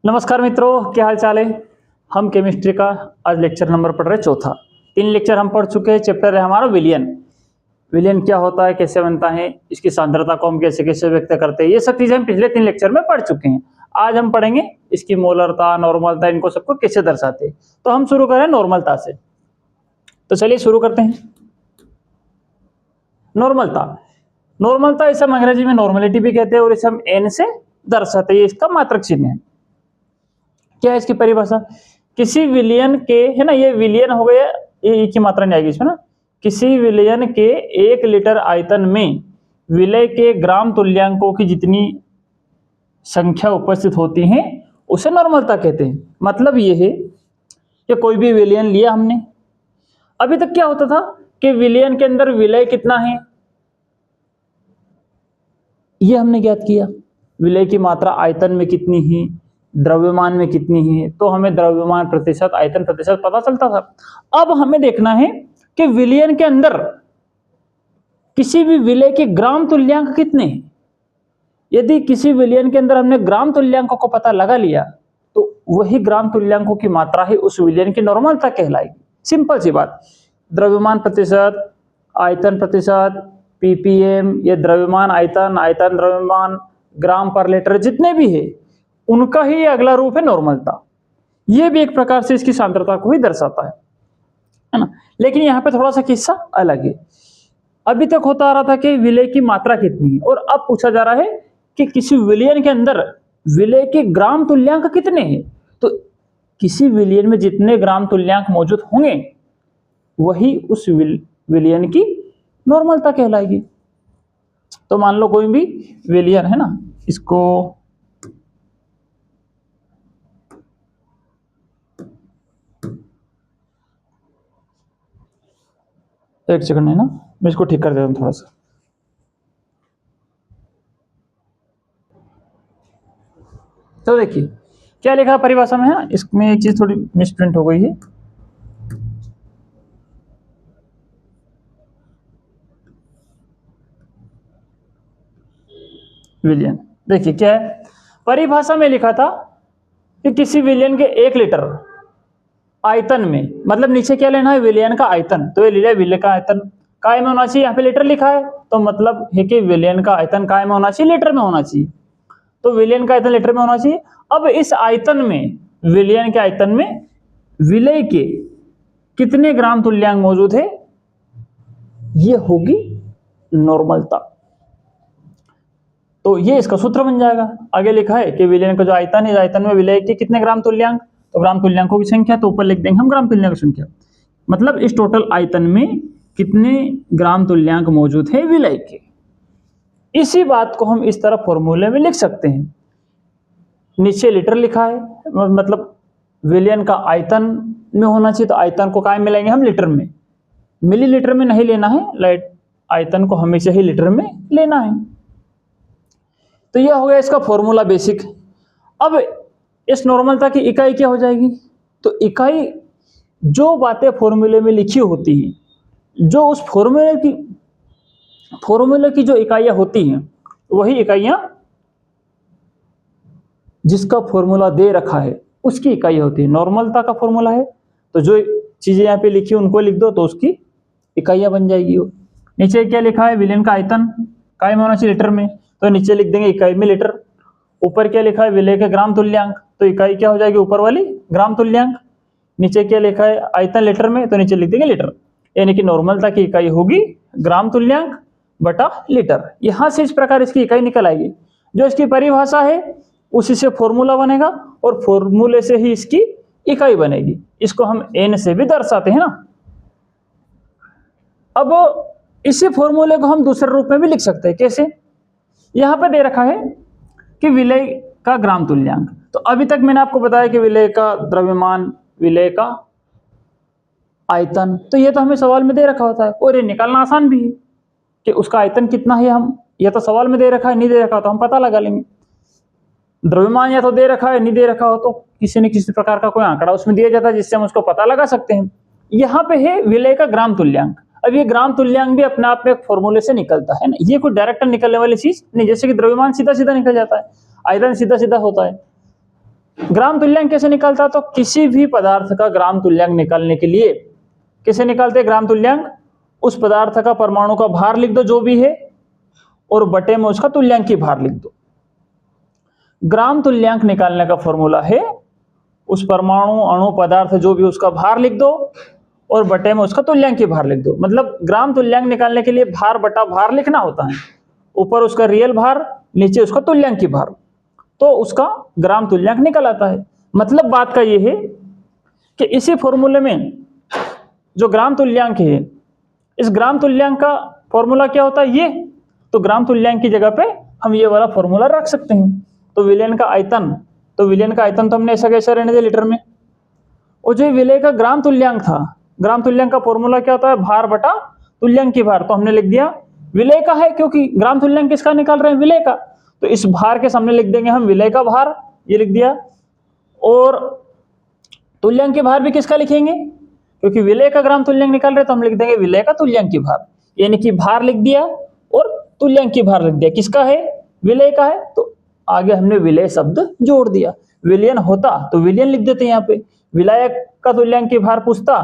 नमस्कार मित्रों, क्या हाल चाल है। हम केमिस्ट्री का आज लेक्चर नंबर पढ़ रहे चौथा। 3 लेक्चर हम पढ़ चुके हैं। चैप्टर है हमारा विलियन। विलियन क्या होता है, कैसे बनता है, इसकी सांद्रता को हम कैसे कैसे व्यक्त करते हैं, ये सब चीजें हम पिछले 3 लेक्चर में पढ़ चुके हैं। आज हम पढ़ेंगे इसकी मोलरता, नॉर्मलता, इनको सबको कैसे दर्शाते हैं। तो हम शुरू करें नॉर्मलता से। तो चलिए शुरू करते हैं। नॉर्मलता नॉर्मलता इसे हम अंग्रेजी में नॉर्मेलिटी भी कहते हैं और इसे हम एन से दर्शाते हैं। इसका मात्रक चिन्ह है। क्या है इसकी परिभाषा? किसी विलयन के, है ना, ये विलयन हो गया, ये की मात्रा नहीं आएगी इसमें ना। किसी विलयन के 1 लीटर आयतन में विलय के ग्राम तुल्यांकों की जितनी संख्या उपस्थित होती है उसे नॉर्मलता कहते हैं। मतलब ये है कि कोई भी विलयन लिया हमने। अभी तक क्या होता था कि विलयन के अंदर विलय कितना है ये हमने ज्ञात किया, विलय की मात्रा आयतन में कितनी है, द्रव्यमान में कितनी है, तो हमें द्रव्यमान प्रतिशत, आयतन प्रतिशत पता चलता था। अब हमें देखना है कि विलयन के अंदर किसी भी विलय के ग्राम तुल्यांक कितने हैं। यदि किसी विलयन के अंदर हमने ग्राम तुल्यांकों को पता लगा लिया तो वही ग्राम तुल्यांकों की मात्रा ही उस विलयन की नॉर्मलता कहलाएगी। सिंपल सी बात। द्रव्यमान प्रतिशत, आयतन प्रतिशत, पीपीएम, ये द्रव्यमान आयतन, आयतन द्रव्यमान, ग्राम पर लीटर जितने भी है उनका ही अगला रूप है नॉर्मलता। ये भी एक प्रकार से इसकी सांद्रता को ही दर्शाता है ना। लेकिन यहाँ पे थोड़ा सा किस्सा अलग है। अभी तक होता आ रहा था कि विलय की मात्रा कितनी है, और अब पूछा जा रहा है कि किसी विलयन के अंदर विलय के ग्राम तुल्यांक कितने हैं। तो किसी विलयन में जितने ग्राम तुल्यांक मौजूद होंगे वही उस विलयन की नॉर्मलता कहलाएगी। तो मान लो कोई भी विलयन है ना, इसको एक सेकंड है ना, मैं इसको ठीक कर देता हूं थोड़ा सा। तो देखिए क्या लिखा परिभाषा में है, इसमें एक चीज थोड़ी मिसप्रिंट हो गई है। विलयन देखिए क्या है परिभाषा में लिखा था कि किसी विलयन के 1 लीटर आयतन में, मतलब नीचे क्या लेना है, विलयन का आयतन। तो ये लिया विलय का आयतन काय में होना चाहिए, यहाँ पे लीटर लिखा है तो मतलब है कि विलयन का आयतन काय में होना चाहिए, लीटर में होना चाहिए। तो विलयन का आयतन लीटर में होना चाहिए। अब इस आयतन में, विलयन के आयतन में विलय के कितने ग्राम तुल्यांक मौजूद है, ये होगी नॉर्मलता। तो ये इसका सूत्र बन जाएगा। आगे लिखा है कि विलयन का जो आयतन है, आयतन में विलय के कितने ग्राम तुल्यांक, तो ग्राम तुल्यांकों की संख्या, तो ऊपर लिख देंगे हम ग्राम तुल्यांक की संख्या। मतलब इस टोटल आयतन में कितने ग्राम तुल्यांक मौजूद है विलय के। इसी बात को हम इस तरह फॉर्मूले में लिख सकते हैं। नीचे लीटर लिखा है, मतलब विलयन का आयतन में होना चाहिए, तो आयतन को काय में लेंगे हम, लीटर में। मिलीलीटर में नहीं लेना है, आयतन को हमेशा ही लीटर में लेना है। तो यह हो गया इसका फॉर्मूला बेसिक। अब इस नॉर्मलता की इकाई क्या हो जाएगी, तो इकाई जो बातें फॉर्मूले में लिखी होती हैं, जो उस फॉर्मूले की जो इकाइयां होती हैं वही इकाइयां जिसका फॉर्मूला दे रखा है उसकी इकाई होती है। नॉर्मलता का फॉर्मूला है तो जो चीजें यहाँ पे लिखी उनको लिख दो तो उसकी इकाइयां बन जाएगी। नीचे क्या लिखा है, विलयन का आयतन काय में होना चाहिए, लीटर में, तो नीचे लिख देंगे इकाई में लीटर। ऊपर क्या लिखा है, विलय के ग्राम तुल्यांक, तो इकाई क्या हो जाएगी, ऊपर वाली ग्राम तुल्यांक। नीचे क्या लिखा है, आयतन लीटर में, तो नीचे लिख देंगे लीटर। यानी कि नॉर्मलता की इकाई होगी ग्राम तुल्यांक बटा लीटर। यहां से इस प्रकार इसकी इकाई निकल आएगी। जो इसकी परिभाषा है उसी से फॉर्मूला बनेगा और फॉर्मूले से ही इसकी इकाई बनेगी। इसको हम एन से भी दर्शाते हैं ना। अब इसी फॉर्मूले को हम दूसरे रूप में भी लिख सकते हैं। कैसे? यहां पे दे रखा है कि विलय का ग्राम तुल्यांक। तो अभी तक मैंने आपको बताया कि विलय का द्रव्यमान, विलय का आयतन, तो ये तो हमें सवाल में दे रखा होता है और ये निकालना आसान भी है कि उसका आयतन कितना है। हम या तो सवाल में दे रखा है, नहीं दे रखा हो तो हम पता लगा लेंगे। द्रव्यमान या तो दे रखा है, नहीं दे रखा हो तो किसी न किसी प्रकार का कोई आंकड़ा उसमें दिया जाता है जिससे हम उसको पता लगा सकते हैं। यहाँ पे है विलय का ग्राम तुल्यांक। अब ये ग्राम तुल्यांक भी अपने आप में एक फॉर्मूले से निकलता है ना, ये कोई डायरेक्ट निकलने वाली चीज नहीं। जैसे कि द्रव्यमान सीधा सीधा निकल जाता है, आयतन सीधा सीधा होता है, ग्राम तुल्यांक कैसे निकलता? तो किसी भी पदार्थ का ग्राम तुल्यांक निकालने के लिए कैसे निकालते हैं ग्राम तुल्यांक? उस पदार्थ का परमाणु का भार लिख दो जो भी है, और बटे में उसका तुल्यांकी भार लिख दो। ग्राम तुल्यांक निकालने का फॉर्मूला है उस परमाणु अणु पदार्थ जो भी उसका भार लिख दो और बटे में उसका तुल्यांकी भार लिख दो। मतलब ग्राम तुल्यांक निकालने के लिए भार बटा भार लिखना होता है, ऊपर उसका रियल भार, नीचे उसका तुल्यांकी भार, तो उसका ग्राम तुल्यांक निकल आता है। मतलब बात का ये है कि इसी फॉर्मूले में जो ग्राम तुल्यांक है, इस ग्राम तुल्यांक का फॉर्मूला क्या होता है? ये तो ग्राम तुल्यांक की जगह पे हम ये वाला फॉर्मूला रख सकते हैं। तो विलयन का आयतन, तो विलयन का आयतन तो हमने ऐसा कैसा रहने दिया लीटर में, और जो विलय का ग्राम तुल्यांक था, ग्राम तुल्यांक का फॉर्मूला क्या होता है? भार बटा तुल्यांकी भार, तो हमने लिख दिया विलय का है, क्योंकि ग्राम तुल्यांक किसका निकाल रहे हैं? विलय का, तो इस भार के सामने लिख देंगे हम विलय का भार, ये लिख दिया। और तुल्यांकी भार भी किसका लिखेंगे? क्योंकि विलय का ग्राम तुल्यांक निकाल रहे तो हम लिख देंगे विलय का तुल्यांकी भार, यानी कि भार लिख दिया और तुल्यांकी भार लिख दिया। किसका है? विलय का है, तो आगे हमने विलय शब्द जोड़ दिया। विलयन होता तो विलयन लिख देते यहाँ पे, विलायक का तुल्यांकी भार पूछता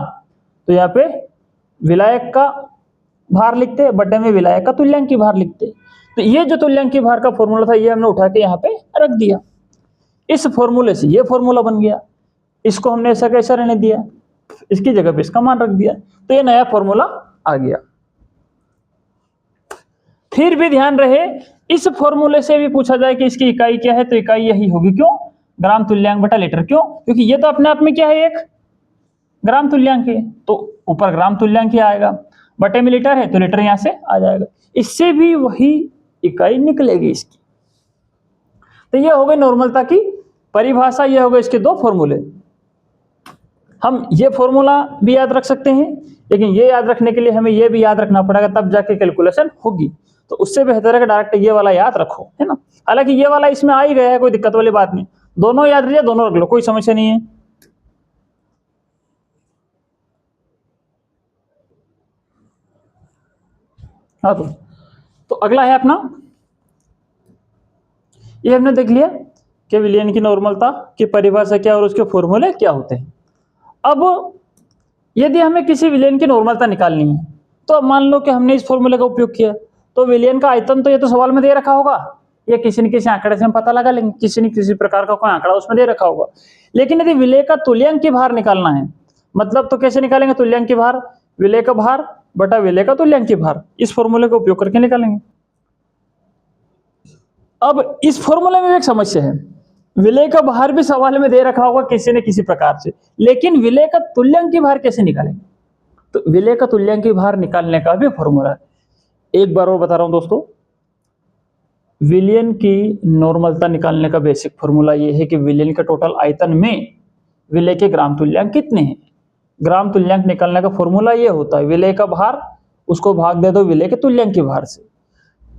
तो यहाँ पे विलायक का भार लिखते, बटे में विलायक का तुल्यांकी भार लिखते। तो ये जो तुल्यांकी भार का फॉर्मूला था ये हमने उठा के यहाँ पे रख दिया। इस फॉर्मूले से ये फॉर्मूला बन गया, इसको हमने ऐसा कैसा रहने दिया, इसकी जगह पे इसका मान रख दिया, तो ये नया फॉर्मूला आ गया। फिर भी ध्यान रहे इस फॉर्मूले से भी पूछा जाए कि इसकी इकाई क्या है, तो इकाई यही होगी, क्यों? ग्राम तुल्यांक बटा लीटर। क्यों? क्योंकि ये तो अपने आप में क्या है? एक ग्राम तुल्यांक है, तो ऊपर ग्राम तुल्यांक ही आएगा, बटे में लीटर है तो लीटर यहां से आ जाएगा, इससे भी वही इकाई निकलेगी इसकी। तो ये हो गई नॉर्मलता की परिभाषा, ये हो गए इसके दो फॉर्मूले। हम ये फॉर्मूला भी याद रख सकते हैं, लेकिन ये याद रखने के लिए हमें ये भी याद रखना पड़ेगा, तब जाके कैलकुलेशन होगी। तो उससे बेहतर है कि डायरेक्ट ये वाला याद रखो, है ना। हालांकि ये वाला इसमें आ ही गया है, कोई दिक्कत वाली बात नहीं, दोनों याद रखिए, दोनों रख लो, कोई समस्या नहीं है। हाँ, तो अगला है अपना, ये हमने देख लिया कि विलयन की नॉर्मलता की परिभाषा क्या और उसके फॉर्मूले क्या होते हैं। अब यदि हमें किसी विलयन की नॉर्मलता निकालनी है, तो अब मान लो कि हमने इस फॉर्मूले का उपयोग किया, तो विलयन का आयतन तो ये तो सवाल में दे रखा होगा, ये किसी न किसी आंकड़े से हम पता लगा लेंगे, किसी न किसी प्रकार का कोई आंकड़ा उसमें दे रखा होगा। लेकिन यदि विलय का तुल्यांकी भार निकालना है, मतलब तो कैसे निकालेंगे? तुल्यांकी भार विलय का भार बटा विलय का तुल्यांकी भार, इस फॉर्मूले का उपयोग करके निकालेंगे। अब इस फॉर्मूले में एक समस्या है, विलय का भार भी सवाल में दे रखा होगा किसी न किसी प्रकार से, लेकिन विलय का तुल्यांकी भार कैसे निकालेंगे? तो विलय का तुल्यांकी भार निकालने का भी फॉर्मूला है, एक बार और बता रहा हूं दोस्तों। विलयन की नॉर्मलता निकालने का बेसिक फॉर्मूला यह है कि विलयन के टोटल आयतन में विलय के ग्राम तुल्यांक कितने हैं। ग्राम तुल्यांक निकालने का फॉर्मूला यह होता है विलय का भार, उसको भाग दे दो विलय के तुल्यांकी भार से।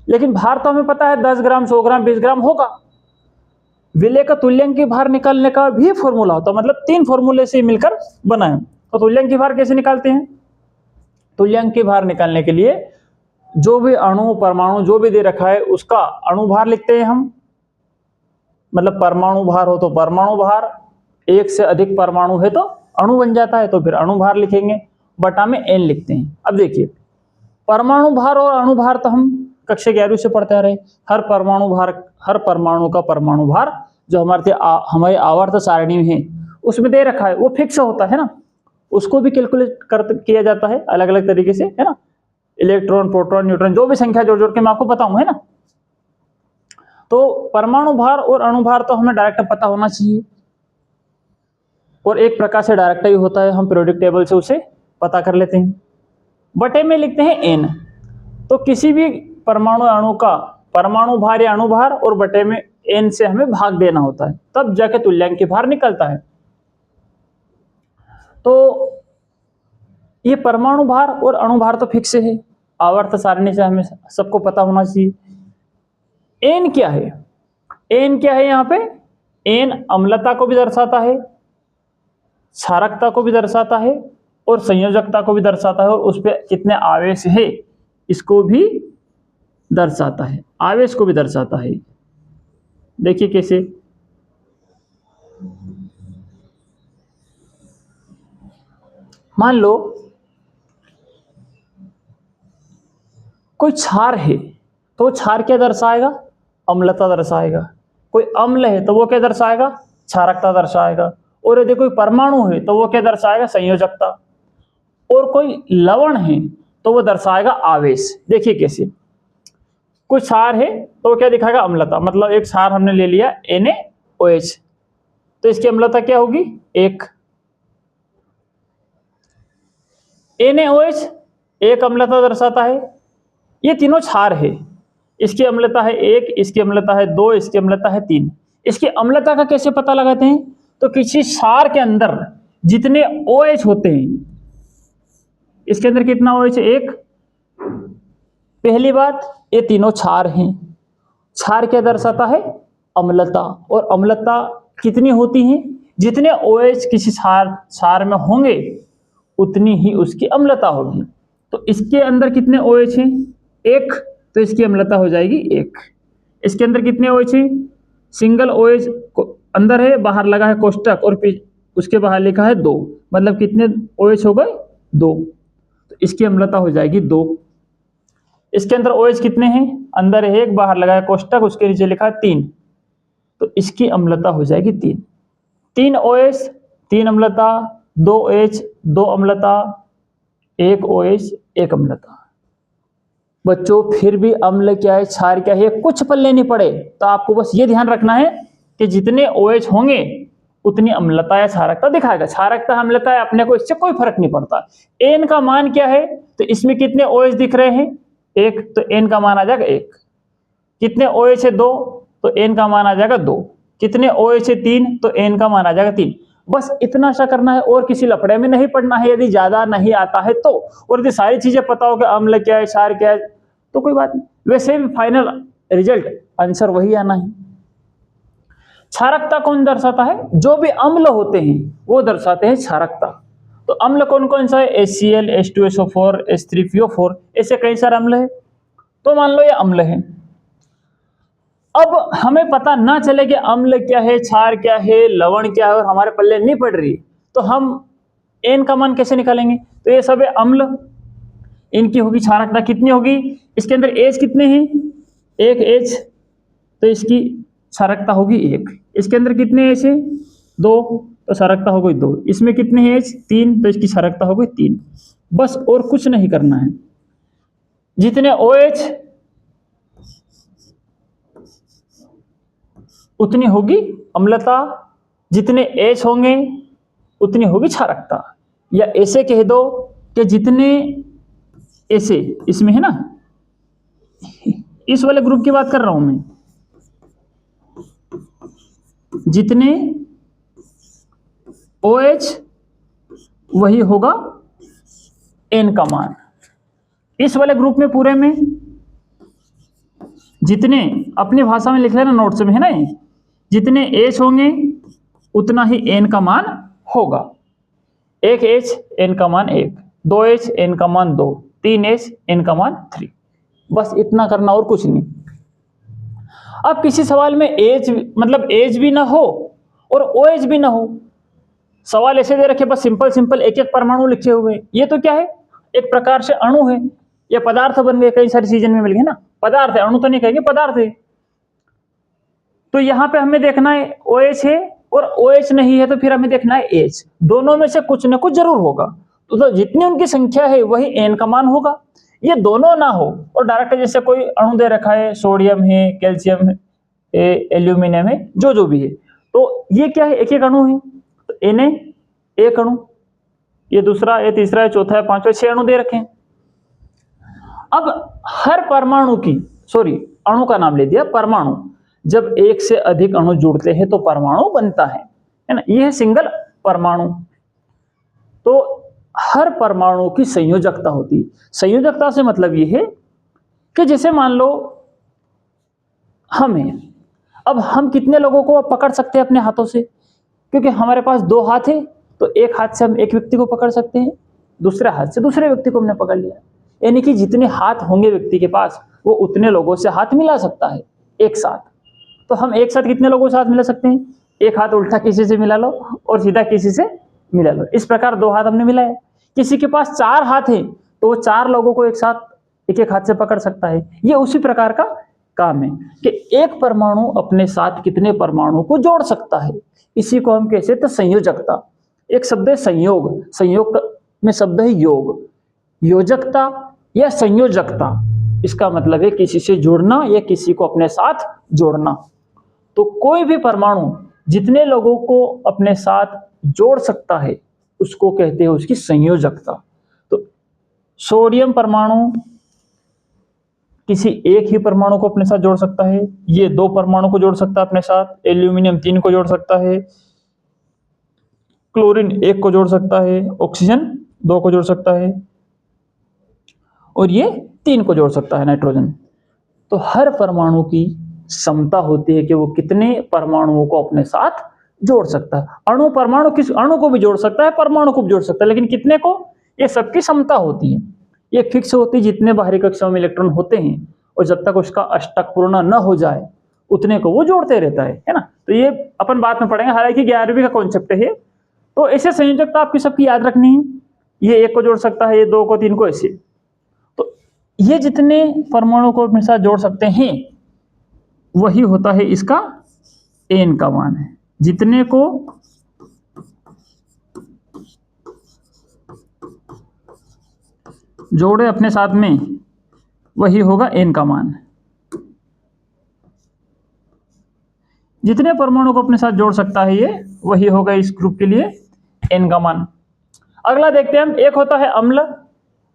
लेकिन भार तो हमें पता है 10 ग्राम, 100 ग्राम, 20 ग्राम होगा। विलय का तुल्यांकी भार निकालने का भी फॉर्मूला होता है, मतलब 3 फॉर्मूले से मिलकर बना है। तो तुल्यांकी भार कैसे निकालते हैं? तुल्यांकी भार निकालने के लिए जो भी अणु परमाणु जो भी दे रखा है उसका अणु भार लिखते हैं हम, मतलब परमाणु भार हो तो परमाणु भार, एक से अधिक परमाणु है तो अणु बन जाता है, तो फिर अणु भार लिखेंगे, बटा में n लिखते हैं। अब देखिए परमाणु भार और अणु भार तो हम कक्षा 11वीं से पढ़ते आ रहे हैं, हर परमाणु का परमाणु भार जो हमारे आवर्त सारणी में है उसमें दे रखा है वो फिक्स होता है ना, उसको भी कैलकुलेट किया जाता है अलग अलग तरीके से, है ना। इलेक्ट्रॉन, प्रोटॉन, न्यूट्रॉन जो भी संख्या जोड़ जोड़ के मैं आपको बताऊं, है ना। तो परमाणु भार और अणु भार तो हमें डायरेक्ट पता होना चाहिए, और एक प्रकार से डायरेक्ट ही होता है, हम पीरियोडिक टेबल से उसे पता कर लेते हैं। बटे में लिखते हैं n, तो किसी भी परमाणु अणु का परमाणु भार या अणु भार और बटे में n से हमें भाग देना होता है, तब जाके तुल्यांकी भार निकलता है। तो ये परमाणु भार और अणु भार तो फिक्स है, आवर्त सारणी से हमें सबको पता होना चाहिए। n क्या है? n क्या है? यहाँ पे n अम्लता को भी दर्शाता है, क्षारकता को भी दर्शाता है और संयोजकता को भी दर्शाता है, और उस पर कितने आवेश है इसको भी दर्शाता है, आवेश को भी दर्शाता है। देखिए कैसे, मान लो कोई क्षार है तो वो क्षार क्या दर्शाएगा? अम्लता दर्शाएगा। कोई अम्ल है तो वो क्या दर्शाएगा? क्षारकता दर्शाएगा। और यदि कोई परमाणु है तो वो क्या दर्शाएगा? संयोजकता। और कोई लवण है तो वो दर्शाएगा आवेश। देखिए कैसे, कुछ क्षार है तो वो क्या दिखाएगा? अम्लता। मतलब एक क्षार हमने ले लिया NaOH, तो इसकी अम्लता क्या होगी? 1। NaOH एक अम्लता दर्शाता है। ये तीनों क्षार है, इसकी अम्लता है 1, इसकी अम्लता है 2, इसकी अम्लता है 3। इसकी अम्लता का कैसे पता लगाते हैं? तो किसी क्षार के अंदर जितने OH होते हैं, इसके अंदर कितना OH है? 1। पहली बात, ये तीनों क्षार हैं। क्षार क्या दर्शाता है? अम्लता। और अम्लता कितनी होती है? जितने OH किसी क्षार में होंगे उतनी ही उसकी अम्लता होगी। तो इसके अंदर कितने OH हैं? 1, तो इसकी अम्लता हो जाएगी 1। इसके अंदर कितने OH हैं? सिंगल OH अंदर है, बाहर लगा है कोष्टक और उसके बाहर लिखा है 2, मतलब कितने OH हो गए? 2। तो इसकी अम्लता हो जाएगी 2। इसके अंदर OH कितने हैं? अंदर है 1, बाहर लगा है कोष्टक, उसके नीचे लिखा है 3, तो इसकी अम्लता हो जाएगी 3। 3 OH 3 अम्लता, 2 OH 2 अम्लता, 1 OH 1 अम्लता। बच्चों फिर भी अम्ल क्या है, क्षार क्या है, कुछ पल्ले नहीं पड़े। तो आपको बस ये ध्यान रखना है कि जितने OH होंगे उतनी अम्लता या क्षारकता दिखाएगा। क्षारकता अम्लता है अपने को इससे कोई फर्क नहीं पड़ता। N का मान क्या है? तो इसमें कितने OH दिख रहे हैं? 1, तो N का मान आ जाएगा 1। कितने OH है? 2, तो N का मान आ जाएगा 2। कितने OH है? 3, तो N का मान आ जाएगा 3। बस इतना सा करना है और किसी लफड़े में नहीं पड़ना है। यदि ज्यादा नहीं आता है तो, और यदि सारी चीजें पता हो कि अम्ल क्या है, क्षार क्या है, तो कोई बात नहीं। वैसे भी फाइनल रिजल्ट आंसर वही आना है। क्षारकता कौन दर्शाता है? जो भी अम्ल होते हैं वो दर्शाते हैं क्षारकता। तो अम्ल कौन कौन सा है? HCl, H2SO4, H3PO4, ऐसे कई सारे अम्ल है। तो मान लो ये अम्ल है। अब हमें पता ना चले कि अम्ल क्या है, क्षार क्या है, लवण क्या है, और हमारे पल्ले नहीं पड़ रही, तो हम N का मान कैसे निकालेंगे? तो ये सब है अम्ल, इनकी होगी क्षारकता कितनी होगी? इसके अंदर H कितने हैं? 1 H, तो इसकी क्षारकता होगी 1। इसके अंदर कितने H है? 2, तो क्षारकता हो गई 2। इसमें कितने हैं H? 3, तो इसकी क्षारकता हो गई 3। बस और कुछ नहीं करना है। जितने OH उतनी होगी अम्लता, जितने H होंगे उतनी होगी क्षारकता। या ऐसे कह दो कि जितने ऐसे इसमें है ना, इस वाले ग्रुप की बात कर रहा हूं मैं, जितने OH वही होगा N का मान। इस वाले ग्रुप में पूरे में जितने, अपनी भाषा में लिख लेना नोट्स में है ना, जितने H होंगे उतना ही N का मान होगा। 1 H N का मान 1, 2 H N का मान 2, 3 H N का मान 3। बस इतना करना और कुछ नहीं। अब किसी सवाल में H मतलब H भी ना हो और OH भी ना हो, सवाल ऐसे दे रखे बस सिंपल सिंपल एक एक परमाणु लिखे हुए, ये तो क्या है? एक प्रकार से अणु है, ये पदार्थ बन गए, कई सारी सीजन में मिल गए ना, पदार्थ है, अणु तो नहीं कहेंगे, पदार्थ है। तो यहां पे हमें देखना है OH है और OH नहीं है, तो फिर हमें देखना है H। दोनों में से कुछ ना कुछ जरूर होगा, तो जितनी उनकी संख्या है वही N का मान होगा। ये दोनों ना हो और डायरेक्ट जैसे कोई अणु दे रखा है, सोडियम है, कैल्शियम है, एल्यूमिनियम है, जो भी है, तो ये क्या है? एक एक अणु है, तो Na एक अणु, ये दूसरा, ये तीसरा, ये चौथा, ये पांचवा, 6 अणु दे रखे हैं। अब हर परमाणु की, सॉरी अणु का नाम ले दिया परमाणु, जब एक से अधिक अणु जुड़ते हैं तो परमाणु बनता है ना, ये है सिंगल परमाणु। तो हर परमाणु की संयोजकता होती है। संयोजकता से मतलब ये है कि जैसे मान लो हमें, अब हम कितने लोगों को पकड़ सकते हैं अपने हाथों से? क्योंकि हमारे पास 2 हाथ है, तो एक हाथ से हम एक व्यक्ति को पकड़ सकते हैं, दूसरे हाथ से दूसरे व्यक्ति को हमने पकड़ लिया। यानी कि जितने हाथ होंगे व्यक्ति के पास, वो उतने लोगों से हाथ मिला सकता है एक साथ। तो हम एक साथ कितने लोगों से हाथ मिला सकते हैं? एक हाथ उल्टा किसी से मिला लो और सीधा किसी से मिला लो। इस प्रकार दो हाथ हमने मिलाए। किसी के पास चार हाथ है तो वो चार लोगों को एक साथ एक एक हाथ से पकड़ सकता है। ये उसी प्रकार का काम है कि एक परमाणु अपने साथ कितने परमाणु को जोड़ सकता है। इसी को हम कहते हैं तो संयोजकता। एक शब्द है संयोग, संयोग में शब्द है योग। योजकता या संयोजकता, इसका मतलब है किसी से जुड़ना या किसी को अपने साथ जोड़ना। तो कोई भी परमाणु जितने लोगों को अपने साथ जोड़ सकता है उसको कहते हैं उसकी संयोजकता। तो सोडियम परमाणु किसी एक ही परमाणु को अपने साथ जोड़ सकता है, ये दो परमाणु को जोड़ सकता है अपने साथ, एल्यूमिनियम तीन को जोड़ सकता है, क्लोरीन एक को जोड़ सकता है, ऑक्सीजन दो को जोड़ सकता है और ये तीन को जोड़ सकता है, नाइट्रोजन। तो हर परमाणु की क्षमता होती है कि वो कितने परमाणुओं को अपने साथ जोड़ सकता है। अणु परमाणु किस अणु को भी जोड़ सकता है, परमाणु को भी जोड़ सकता है, लेकिन कितने को, ये सबकी क्षमता होती है। ये फिक्स होती है, जितने बाहरी कक्षाओं में इलेक्ट्रॉन होते हैं और जब तक उसका अष्टक पूर्ण न हो जाए उतने को वो जोड़ते रहता है ना। तो ये अपन बाद में पढ़ेंगे, हालांकि 11वीं का कॉन्सेप्ट है। तो ऐसे संयोजकता आपकी सबकी याद रखनी है। ये एक को जोड़ सकता है, ये दो को, तीन को, ऐसे। तो ये जितने परमाणु को अपने साथ जोड़ सकते हैं वही होता है इसका n का मान है। जितने को जोड़े अपने साथ में वही होगा n का मान। जितने परमाणु को अपने साथ जोड़ सकता है ये वही होगा इस ग्रुप के लिए n का मान। अगला देखते हैं हम। एक होता है अम्ल,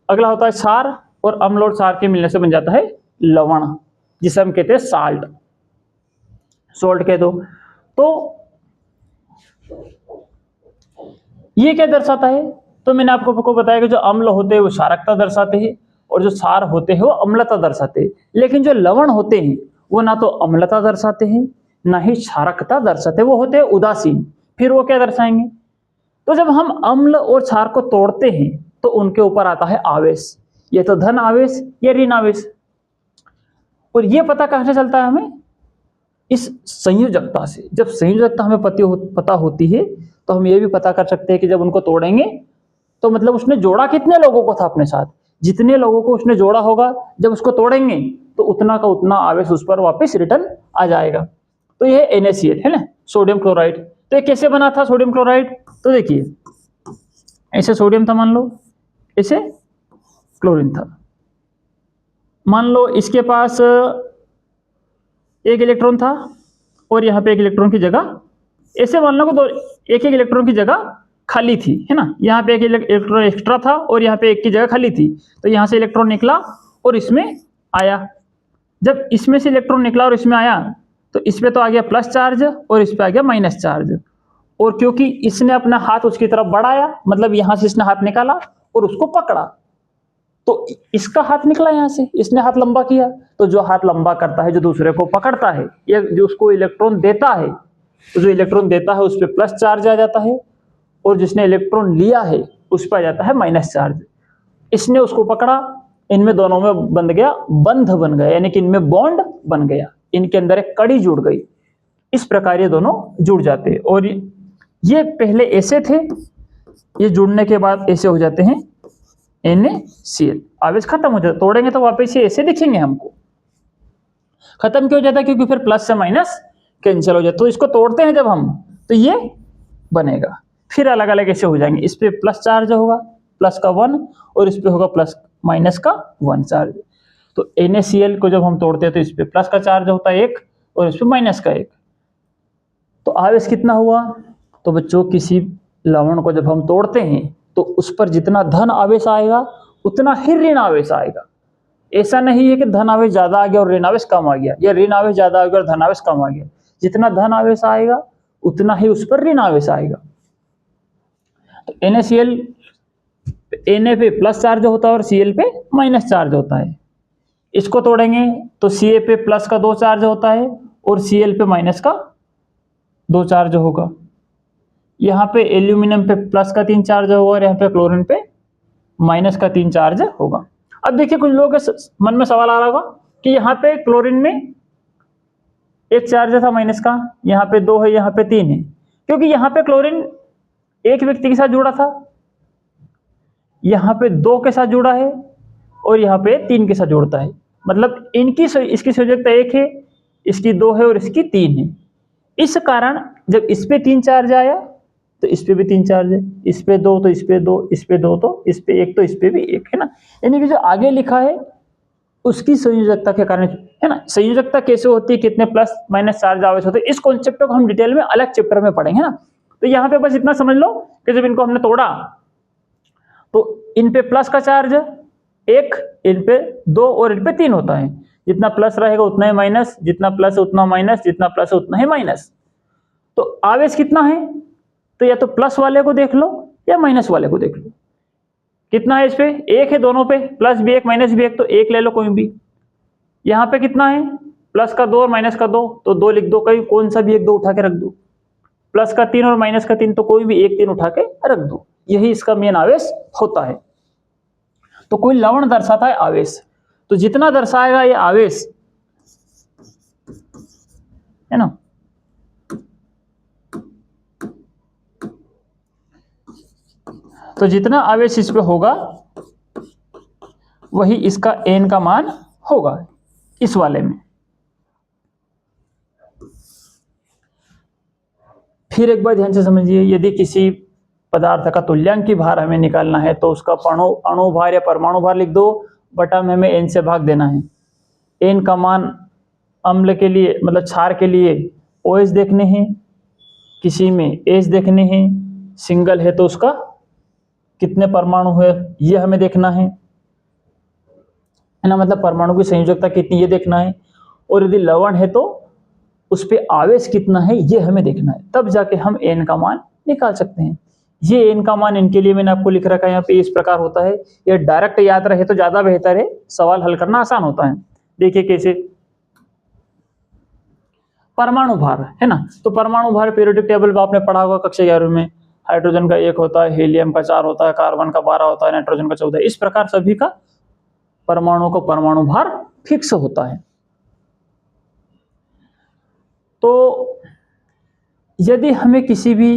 अगला होता है क्षार, और अम्ल और क्षार के मिलने से बन जाता है लवण, जिसे हम कहते हैं साल्ट, सोल्ट कह दो। तो ये क्या दर्शाता है? तो मैंने आपको बताया कि जो अम्ल होते हैं वो क्षारकता दर्शाते हैं और जो क्षार होते हैं वो अम्लता दर्शाते हैं। लेकिन जो लवण होते हैं वो ना तो अम्लता दर्शाते हैं ना ही क्षारकता दर्शाते हैं, वो होते हैं उदासीन। फिर वो क्या दर्शाएंगे? तो जब हम अम्ल और क्षार को तोड़ते हैं तो उनके ऊपर आता है आवेश, ये तो धन आवेश या ऋण आवेश। और ये पता कहां से चलता है हमें? इस संयोजकता से। जब संयोजकता हमें पता होती है तो हम ये भी पता कर सकते हैं कि जब उनको तोड़ेंगे तो मतलब उसने जोड़ा कितने लोगों को था अपने साथ। जितने लोगों को उसने जोड़ा होगा जब उसको तोड़ेंगे तो उतना का उतना आवेश उस पर वापस रिटर्न आ जाएगा। तो ये NaCl है ना, सोडियम क्लोराइड। तो ये कैसे बना था सोडियम क्लोराइड? तो देखिए, ऐसे सोडियम था मान लो, ऐसे क्लोरीन था। मान लो इसके पास एक इलेक्ट्रॉन था और यहाँ पे एक इलेक्ट्रॉन की जगह, ऐसे मान लो दो, एक एक इलेक्ट्रॉन की जगह खाली थी, है ना। यहाँ पे एक इलेक्ट्रॉन एक्स्ट्रा था और यहाँ पे एक की जगह खाली थी। तो यहाँ से इलेक्ट्रॉन निकला और इसमें आया। जब इसमें से इलेक्ट्रॉन निकला और इसमें आया तो इस पे तो आ गया प्लस चार्ज और इस पे आ गया माइनस चार्ज। और क्योंकि इसने अपना हाथ उसकी तरफ बढ़ाया, मतलब यहाँ से इसने हाथ निकाला और उसको पकड़ा, तो इसका हाथ निकला यहाँ से, इसने हाथ लंबा किया। तो जो हाथ लंबा करता है, जो दूसरे को पकड़ता है या जो उसको इलेक्ट्रॉन देता है, तो जो इलेक्ट्रॉन देता है उस पर प्लस चार्ज आ जाता है और जिसने इलेक्ट्रॉन लिया है उस पर आ जाता है माइनस चार्ज। इसने उसको पकड़ा, इनमें दोनों में बन गया, बंध बन गया, यानी कि इनमें बॉन्ड बन गया, इनके अंदर एक कड़ी जुड़ गई। इस प्रकार ये दोनों जुड़ जाते हैं। और ये पहले ऐसे थे, ये जुड़ने के बाद ऐसे हो जाते हैं NaCl। आवेश खत्म हो जाता, तोड़ेंगे तो वापस ये ऐसे दिखेंगे हमको। खत्म क्यों हो जाता है? क्योंकि फिर प्लस से माइनस कैंसिल हो जाता है। तो इसको तोड़ते हैं जब हम तो ये बनेगा, फिर अलग अलग ऐसे हो जाएंगे। इस पे प्लस चार्ज होगा, प्लस का 1, और इस पे होगा प्लस माइनस का 1 चार्ज। तो NaCl को जब हम तोड़ते हैं तो इस पे प्लस का चार्ज होता है 1 और इस पे माइनस का 1। तो आवेश कितना हुआ? तो बच्चों, किसी लवण को जब हम तोड़ते हैं तो उस पर जितना धन आवेश आएगा उतना ही ऋण आवेश आएगा। ऐसा नहीं है कि धन आवेश ज्यादा आ गया और ऋण आवेश कम आ गया, या ऋण आवेश ज्यादा आ गया और धन आवेश कम आ गया। जितना धन आवेश आएगा उतना ही उस पर ऋण आवेश आएगा। तो NaCl, Na पे प्लस चार्ज होता है और Cl पे माइनस चार्ज होता है। इसको तोड़ेंगे तो Ca पे प्लस का 2 चार्ज होता है और Cl पे माइनस का 2 चार्ज होगा। यहाँ पे एल्यूमिनियम पे प्लस का 3 चार्ज होगा और यहाँ पे क्लोरीन पे माइनस का 3 चार्ज होगा। अब देखिए, कुछ लोगों के मन में सवाल आ रहा होगा कि यहाँ पे क्लोरीन में एक चार्ज था माइनस का, यहाँ पे 2 है, यहाँ पे 3 है, क्योंकि यहाँ पे क्लोरीन एक व्यक्ति के साथ जुड़ा था, यहाँ पे 2 के साथ जुड़ा है और यहाँ पे 3 के साथ जुड़ता है, मतलब इसकी संयोजकता 1 है, इसकी 2 है और इसकी 3 है। इस कारण जब इस पे 3 चार्ज आया तो इस पे भी 3 चार्ज है, इस पे 2 तो इस पे 2, इस पे 2 तो इस पे 1, तो इस पे भी 1 है ना। यानी कि जो आगे लिखा है उसकी संयोजकता के कारण है ना। संयोजकता कैसे होती है, कितने प्लस माइनस चार्ज आवेश होते हैं, इस कॉन्सेप्ट को हम डिटेल में अलग चैप्टर में पढ़ेंगे ना। तो यहाँ पे बस इतना समझ लो कि जब इनको हमने तोड़ा तो इन पे प्लस का चार्ज 1, इन पे 2 और इन पे 3 होता है। जितना प्लस रहेगा उतना ही माइनस, जितना प्लस उतना माइनस, जितना प्लस उतना ही माइनस। तो आवेश कितना है, तो या तो प्लस वाले को देख लो या माइनस वाले को देख लो। कितना है इस पे, 1 है दोनों पे, प्लस भी 1 माइनस भी 1, तो 1 ले लो कोई भी। यहाँ पे कितना है, प्लस का 2 और माइनस का 2, तो 2 लिख दो, कहीं कौन सा भी 1 2 उठा के रख दो। प्लस का 3 और माइनस का 3, तो कोई भी 1 3 उठा के रख दो। यही इसका मेन आवेश होता है। तो कोई लवण दर्शाता है आवेश, तो जितना दर्शाएगा ये आवेश, है ना, तो जितना आवेश इस पे होगा वही इसका n का मान होगा इस वाले में। फिर एक बार ध्यान से समझिए, यदि किसी पदार्थ का तुल्यांकी भार हमें निकालना है तो उसका अणु भार या परमाणु भार लिख दो, बटा में हमें n से भाग देना है। n का मान अम्ल के लिए मतलब क्षार के लिए OH देखने हैं, किसी में H देखने हैं, सिंगल है तो उसका कितने परमाणु है ये हमें देखना है ना, मतलब परमाणु की संयोजकता कितनी ये देखना है, और यदि लवण है तो उस पे आवेश कितना है ये हमें देखना है, तब जाके हम n का मान निकाल सकते हैं। ये n का मान इनके लिए मैंने आपको लिख रखा है यहाँ पे, इस प्रकार होता है। ये डायरेक्ट याद रहे तो ज्यादा बेहतर है, सवाल हल करना आसान होता है। देखिए कैसे, परमाणु भार है ना, तो परमाणु भार पीरियोडिक टेबल आपने पढ़ा होगा कक्षा 11 में। हाइड्रोजन का 1 होता है, हीलियम का 4 होता है, कार्बन का 12 होता है, नाइट्रोजन का 14। इस प्रकार सभी का परमाणु को परमाणु भार फिक्स होता है। तो यदि हमें किसी भी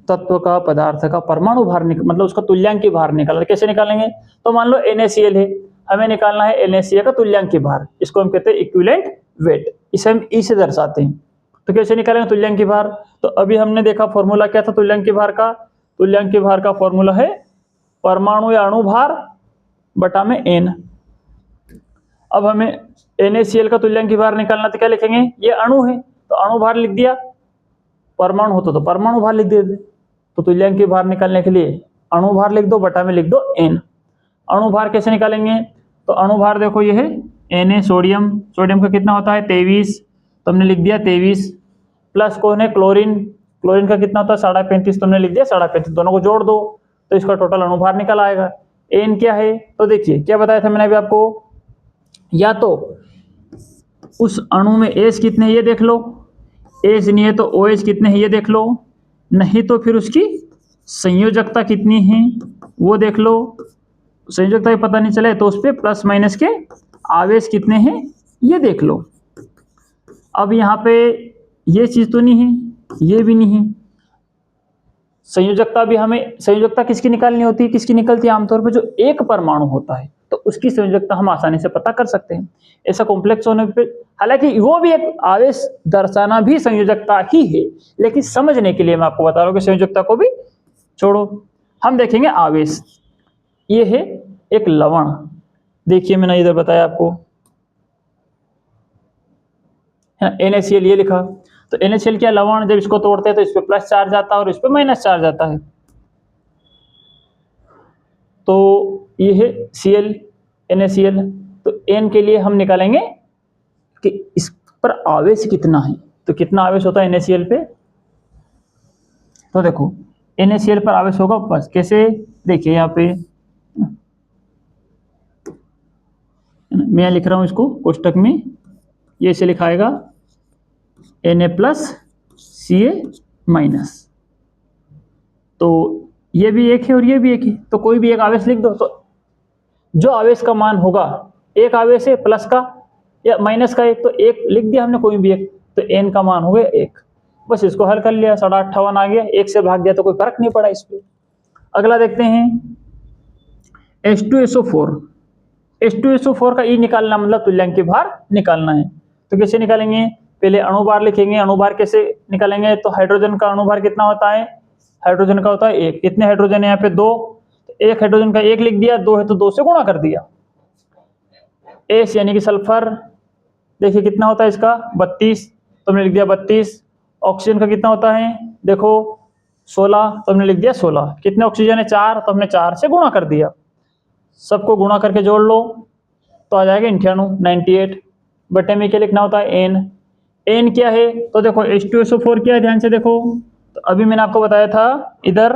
तत्व का पदार्थ का परमाणु भार मतलब उसका तुल्यांकी भार निकालना, कैसे निकालेंगे, तो मान लो NaCl है, हमें निकालना है NaCl का तुल्यांकी भार, इसको हम कहते हैं इक्विवेलेंट वेट, इसे हम E से दर्शाते हैं। तो कैसे निकालेंगे तुल्यांकी भार, तो अभी हमने देखा फॉर्मूला क्या था तुल्यांकी भार का। तुल्यांकी भार का फॉर्मूला है परमाणु या अणु भार बटा में n। अब हमें NaCl का तुल्यांकी भार निकालना, तो क्या लिखेंगे, ये अणु है तो अणु भार लिख दिया, परमाणु होता तो परमाणु भार लिख देते। तो तुल्यांकी भार निकालने के लिए अणु भार लिख दो, बटा में लिख दो n। अणु भार कैसे निकालेंगे, तो अणु भार देखो ये है Na सोडियम, सोडियम का कितना होता है 23, तो हमने लिख दिया 23, प्लस कौन है क्लोरीन, क्लोरीन का कितना होता है 35.5, तुमने लिख दिया 35.5, दोनों को जोड़ दो तो इसका टोटल अणु भार निकल आएगा। n क्या है, तो देखिए क्या बताया था मैंने अभी आपको, या तो उस अणु में H कितने ये देख लो, H नहीं है तो OH कितने हैं ये देख लो, नहीं तो फिर उसकी संयोजकता कितनी है वो देख लो। संयोजकता भी पता नहीं चले तो उस पर प्लस माइनस के आवेश कितने हैं ये देख लो। अब यहाँ पे ये चीज तो नहीं है, ये भी नहीं है, संयोजकता भी हमें, संयोजकता किसकी निकालनी होती है, किसकी निकलती है आमतौर पर, जो एक परमाणु होता है तो उसकी संयोजकता हम आसानी से पता कर सकते हैं। ऐसा कॉम्प्लेक्स होने पे, हालांकि वो भी एक आवेश दर्शाना भी संयोजकता ही है, लेकिन समझने के लिए मैं आपको बता रहा हूँ कि संयोजकता को भी छोड़ो, हम देखेंगे आवेश। ये है एक लवण, देखिए मैंने इधर बताया आपको NaCl ये लिखा, तो NaCl क्या लवण, जब इसको तोड़ते हैं तो इस पे प्लस चार्ज आता है और इस पे माइनस चार्ज आता है। तो ये है Cl NaCl, तो N के लिए हम निकालेंगे कि इस पर आवेश कितना है, तो कितना आवेश होता है NaCl पे, तो देखो NaCl पर आवेश होगा बस कैसे, देखिए यहाँ पे मैं लिख रहा हूँ इसको कोष्टक में, ये से लिखाएगा Na प्लस Ca माइनस, तो ये भी एक है और ये भी एक है, तो कोई भी एक आवेश लिख दो। तो जो आवेश का मान होगा, एक आवेश है प्लस का या माइनस का एक, तो एक लिख दिया हमने कोई भी एक, तो n का मान हो गया 1। बस इसको हल कर लिया, 58 आ गया, 1 से भाग दिया तो कोई फर्क नहीं पड़ा इस पे। अगला देखते हैं H2SO4। H2SO4 का E निकालना मतलब तुल्यांकी भार निकालना है। तो कैसे निकालेंगे? पहले अणुभार लिखेंगे। अणुभार कैसे निकालेंगे? तो हाइड्रोजन का अणुभार कितना होता है? हाइड्रोजन का होता है 1। कितने हाइड्रोजन है यहाँ पे? 2। तो 1 हाइड्रोजन का 1 लिख दिया, 2 है तो 2 से गुणा कर दिया। एस यानी कि सल्फर, देखिए कितना होता है इसका? 32, तो हमने लिख दिया 32। ऑक्सीजन का कितना होता है? देखो 16, तो हमने लिख दिया 16। कितने ऑक्सीजन है? 4, तो हमने 4 से गुणा कर दिया। सबको गुणा करके जोड़ लो तो आ जाएगा 98। बटे में क्या लिखना होता है? एन। एन क्या है? तो देखो H2SO4 क्या है, ध्यान से देखो। तो अभी मैंने आपको बताया था, इधर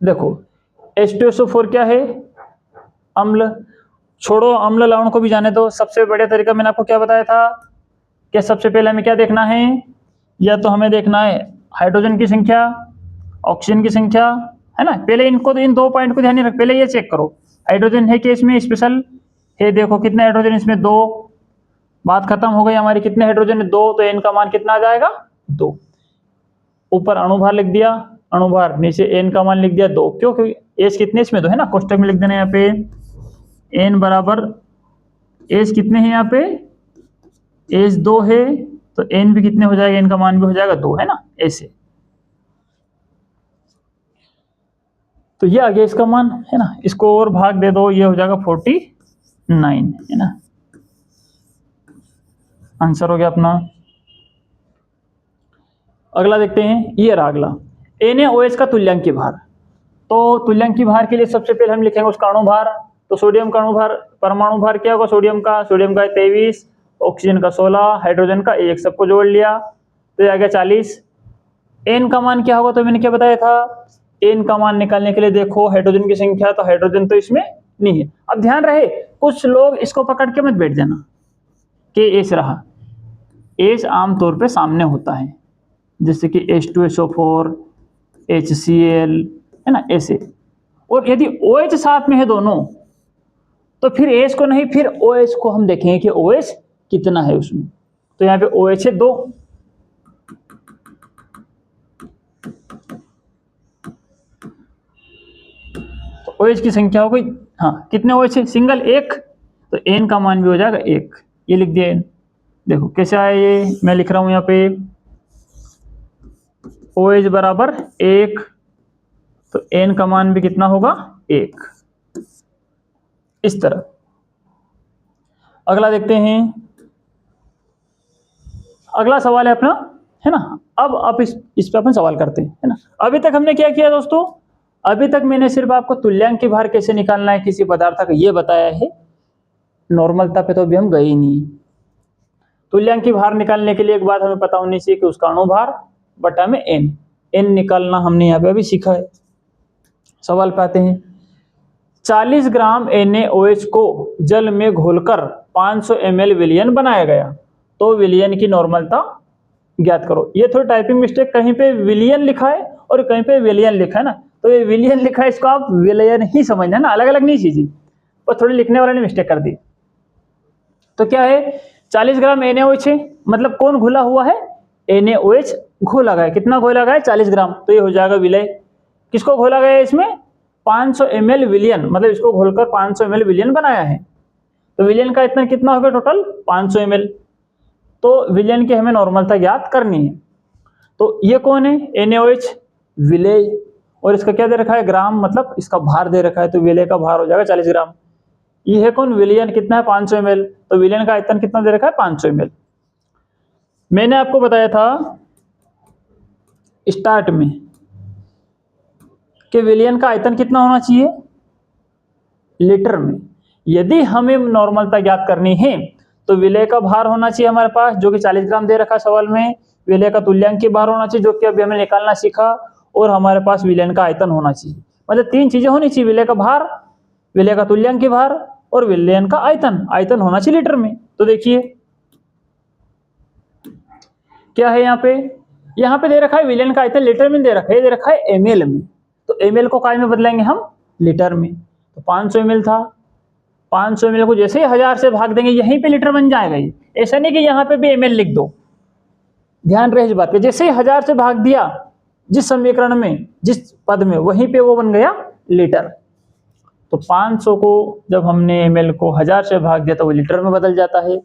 देखो H2SO4 क्या है? अम्ल। छोड़ो अम्ल लवण को भी जाने दो। सबसे बढ़िया तरीका मैंने आपको क्या बताया था कि सबसे पहले हमें क्या देखना है? या तो हमें देखना है हाइड्रोजन की संख्या, ऑक्सीजन की संख्या, है ना। पहले इनको, इन 2 पॉइंट को ध्यान में रख, पहले ये चेक करो हाइड्रोजन है कि इसमें स्पेशल है। देखो कितने हाइड्रोजन इसमें? 2। बात खत्म हो गई हमारी। कितने हाइड्रोजन है? 2। तो एन का मान कितना आ जाएगा? 2। ऊपर अणुभार लिख दिया, अणुभार, नीचे एन का मान लिख दिया 2। क्यों? क्योंकि एच कितने इसमें? 2 है ना। कोष्टक में लिख देना यहाँ पे एन बराबर एच कितने हैं यहाँ पे? एच 2 है, तो एन भी कितने हो जाएगा? एन का मान भी हो जाएगा 2, है ना, ऐसे। तो ये आ गया इसका मान, है ना। इसको और भाग दे दो, ये हो जाएगा 49, है ना। आंसर हो गया अपना। अगला देखते हैं, ये रहा अगला, NaOH का तुल्यांकी भार। तो तुल्यांकी भार के लिए सबसे पहले हम लिखेंगे उसका अणुभार। तो सोडियम का अणुभार, परमाणु भार क्या होगा सोडियम का? सोडियम का 23, ऑक्सीजन का 16, हाइड्रोजन का 1, सबको जोड़ लिया तो ये आ गया 40। एन का मान क्या होगा? तो मैंने क्या बताया था, एन का मान निकालने के लिए देखो हाइड्रोजन की संख्या, तो हाइड्रोजन तो इसमें नहीं है। अब ध्यान रहे, कुछ लोग इसको पकड़ के मत बैठ जाना कि एच रहा। एच आमतौर पे सामने होता है, जैसे कि H2SO4, HCl, है ना, ऐसे। और यदि OH साथ में है दोनों, तो फिर H को नहीं, फिर OH को हम देखेंगे कि OH कितना है उसमें। तो यहाँ पे OH है 2, तो OH की संख्या हो गई, हाँ, कितने OH है? सिंगल 1, तो N का मान भी हो जाएगा 1। ये लिख दिया N। देखो कैसे आया ये, मैं लिख रहा हूं यहाँ पे OH बराबर 1, तो N का मान भी कितना होगा? 1, इस तरह। अगला देखते हैं, अगला सवाल है अपना, है ना। अब आप इस पे अपन सवाल करते हैं, है ना। अभी तक हमने क्या किया दोस्तों? अभी तक मैंने सिर्फ आपको तुल्यांकी भार कैसे निकालना है किसी पदार्थ का ये बताया है। नॉर्मलता पे तो अभी हम गए ही नहीं। तुल्यांकी भार निकालने के लिए एक बात हमें पता होनी चाहिए कि उसका अणुभार बटा में एन निकालना हमने यहाँ पे अभी सीखा है। सवाल पे आते हैं, 40 ग्राम NaOH को जल में घोलकर 500 ml विलयन बनाया गया, तो विलयन की नॉर्मलता ज्ञात करो। ये थोड़ी टाइपिंग मिस्टेक, कहीं पे विलियन लिखा है और कहीं पे विलयन लिखा है ना, तो ये विलयन लिखा है, इसको आप विलयन ही समझना ना, अलग अलग नहीं चीजें, और थोड़ी लिखने वाले ने मिस्टेक कर दी। तो क्या है, 40 ग्राम NaOH है, मतलब कौन घुला हुआ है? NaOH घोला गया। कितना घोला गया? 40 ग्राम, तो ये हो जाएगा विलय। किसको घोला गया इसमें? 500 ml विलयन, मतलब इसको घोलकर 500 ml विलयन बनाया है। तो विलयन का इतना कितना हो गया टोटल? 500 ml। तो विलयन की हमें नॉर्मलता ज्ञात करनी है। तो ये कौन है? NaOH, विलय, और इसका क्या दे रखा है? ग्राम, मतलब इसका भार दे रखा है, तो विलय का भार हो जाएगा 40 ग्राम। ये है कौन? विलयन। कितना है? 500 ml। तो विलयन का आयतन कितना दे रखा है? 500 ml। मैंने आपको बताया था स्टार्ट में कि विलयन का आयतन कितना होना चाहिए? लीटर में। यदि हमें नॉर्मलता ज्ञात करनी है तो विलय का भार होना चाहिए हमारे पास, जो कि 40 ग्राम दे रखा सवाल में। विलय का तुल्यांकी भार होना चाहिए, जो कि अभी हमें निकालना सीखा, और हमारे पास विलयन का आयतन होना चाहिए। मतलब 3 चीजें होनी चाहिए, विलय का भार, विलय का तुल्यांकी भार और विलयन का आयतन। आयतन होना चाहिए लीटर में। तो देखिए क्या है यहाँ पे दे रखा है विलयन का आयतन लीटर में दे रखा है, दे रखा है ml में। तो ml को काय में बदलेंगे हम? लीटर में। तो 500 ml था, 500 ml को जैसे ही 1000 से भाग देंगे यहीं पे लीटर बन जाएगा। ये ऐसा नहीं कि यहाँ पे भी ml लिख दो, ध्यान रहे इस बात पे। जैसे ही 1000 से भाग दिया जिस समीकरण में, जिस पद में, वहीं पे वो बन गया लीटर। तो 500 को जब हमने ml को 1000 से भाग दिया तो वो लीटर में बदल जाता है।